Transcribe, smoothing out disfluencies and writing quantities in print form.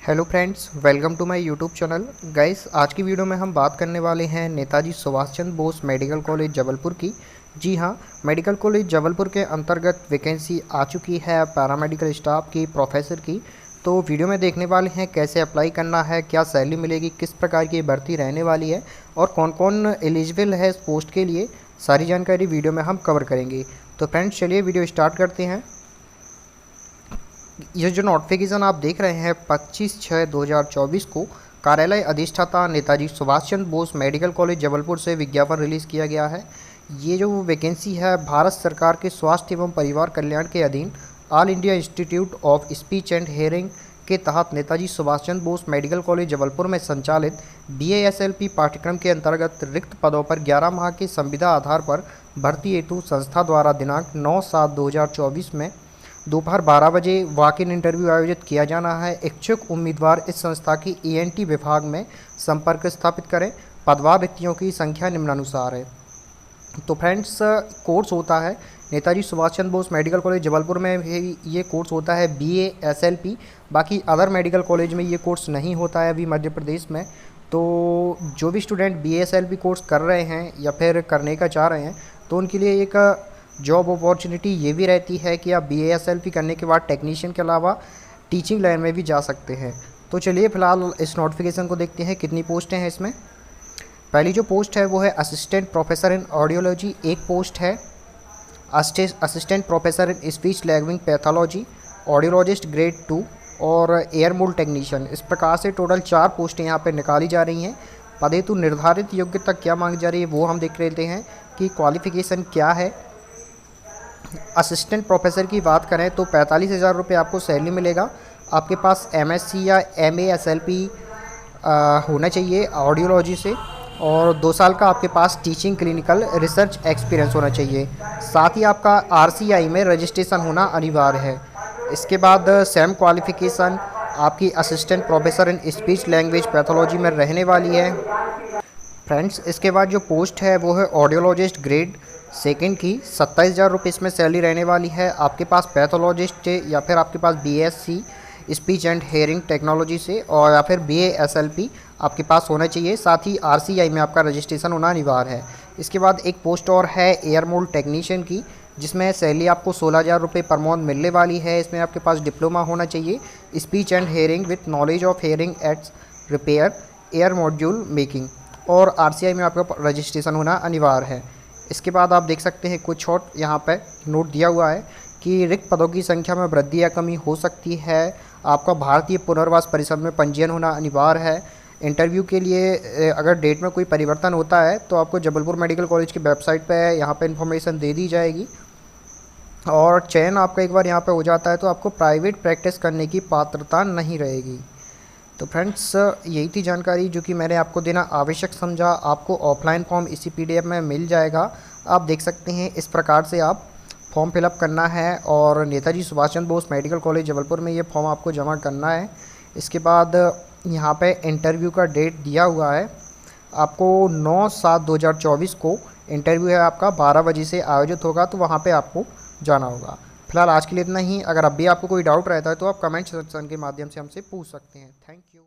Hello friends, welcome to my YouTube channel. Guys, आज की video में हम बात करने वाले हैं नेताजी सुभाष चंद्र बोस मेडिकल कॉलेज जबलपुर की। जी हाँ, मेडिकल कॉलेज जबलपुर के अंतर्गत वैकेंसी आ चुकी है पैरामेडिकल स्टाफ की, प्रोफेसर की। तो वीडियो में देखने वाले हैं कैसे अप्लाई करना है, क्या सैलरी मिलेगी, किस प्रकार की भर्ती रहने वाली है और कौन कौन एलिजिबल है इस पोस्ट के लिए, सारी जानकारी वीडियो में हम कवर करेंगे। तो फ्रेंड्स, चलिए वीडियो स्टार्ट करते हैं। ये जो नोटिफिकेशन आप देख रहे हैं 25/6/2024 को कार्यालय अधिष्ठाता नेताजी सुभाष चंद्र बोस मेडिकल कॉलेज जबलपुर से विज्ञापन रिलीज़ किया गया है। ये जो वैकेंसी है भारत सरकार के स्वास्थ्य एवं परिवार कल्याण के अधीन all India institute of speech and hearing के तहत नेताजी सुभाष चंद्र बोस मेडिकल कॉलेज जबलपुर में संचालित BASLP पाठ्यक्रम के अंतर्गत रिक्त पदों पर 11 माह की संविदा आधार पर भर्ती हेतु संस्था द्वारा दिनांक 9/7/2024 में दोपहर 12 बजे वॉक इन इंटरव्यू आयोजित किया जाना है। इच्छुक उम्मीदवार इस संस्था की ENT विभाग में संपर्क स्थापित करें। पदवार रिक्तियों की संख्या निम्नानुसार है। तो फ्रेंड्स, कोर्स होता है नेताजी सुभाष चंद्र बोस मेडिकल कॉलेज जबलपुर में भी ये कोर्स होता है BASLP। बाकी अदर मेडिकल कॉलेज में ये कोर्स नहीं होता है अभी मध्य प्रदेश में। तो जो भी स्टूडेंट BASLP कोर्स कर रहे हैं या फिर करने का चाह रहे हैं तो उनके लिए एक जॉब अपॉर्चुनिटी ये भी रहती है कि आप BASLP करने के बाद टेक्नीशियन के अलावा टीचिंग लाइन में भी जा सकते हैं। तो चलिए फिलहाल इस नोटिफिकेशन को देखते हैं कितनी पोस्टें हैं इसमें। पहली जो पोस्ट है वो है असिस्टेंट प्रोफेसर इन ऑडियोलॉजी, एक पोस्ट है। Assistant professor in speech language pathology, audiologist grade 2 और एयर मोल्ड टेक्नीशियन। इस प्रकार से टोटल 4 पोस्टें यहाँ पर निकाली जा रही हैं। पद हेतु निर्धारित योग्यता क्या मांगी जा रही है वो हम देख लेते हैं कि क्वालिफिकेशन क्या है। असिस्टेंट प्रोफेसर की बात करें तो 45,000 रुपये आपको सैलरी मिलेगा। आपके पास MSc या MASLP होना चाहिए ऑडियोलॉजी से और 2 साल का आपके पास टीचिंग क्लिनिकल रिसर्च एक्सपीरियंस होना चाहिए। साथ ही आपका RCI में रजिस्ट्रेशन होना अनिवार्य है। इसके बाद सेम क्वालिफिकेशन आपकी assistant professor in speech language pathology में रहने वाली है। फ्रेंड्स, इसके बाद जो पोस्ट है वो है ऑडियोलॉजिस्ट ग्रेड सेकंड की। 27,000 रुपये इसमें सैलरी रहने वाली है। आपके पास पैथोलॉजिस्ट या फिर आपके पास BSc speech and hearing technology से और या फिर BASLP आपके पास होना चाहिए। साथ ही RCI में आपका रजिस्ट्रेशन होना अनिवार्य है। इसके बाद एक पोस्ट और है एयर मोल्ड टेक्नीशियन की, जिसमें सैलरी आपको 16,000 रुपये पर मंथ मिलने वाली है। इसमें आपके पास डिप्लोमा होना चाहिए speech and hearing with knowledge of hearing ads repair air module making और RCI में आपका रजिस्ट्रेशन होना अनिवार्य है। इसके बाद आप देख सकते हैं कुछ और यहाँ पे नोट दिया हुआ है कि रिक्त पदों की संख्या में वृद्धि या कमी हो सकती है। आपका भारतीय पुनर्वास परिषद में पंजीयन होना अनिवार्य है। इंटरव्यू के लिए अगर डेट में कोई परिवर्तन होता है तो आपको जबलपुर मेडिकल कॉलेज की वेबसाइट पे यहाँ पे इन्फॉर्मेशन दे दी जाएगी और चयन आपका एक बार यहाँ पे हो जाता है तो आपको प्राइवेट प्रैक्टिस करने की पात्रता नहीं रहेगी। तो फ्रेंड्स, यही थी जानकारी जो कि मैंने आपको देना आवश्यक समझा। आपको ऑफलाइन फॉर्म इसी PDF में मिल जाएगा। आप देख सकते हैं इस प्रकार से आप फॉर्म फिलअप करना है और नेताजी सुभाष चंद्र बोस मेडिकल कॉलेज जबलपुर में ये फॉर्म आपको जमा करना है। इसके बाद यहाँ पे इंटरव्यू का डेट दिया हुआ है। आपको 9/7/2024 को इंटरव्यू है आपका 12 बजे से आयोजित होगा, तो वहाँ पर आपको जाना होगा। फिलहाल आज के लिए इतना ही। अगर अब भी आपको कोई डाउट रहता है तो आप कमेंट सेक्शन के माध्यम से हमसे पूछ सकते हैं। Thank you.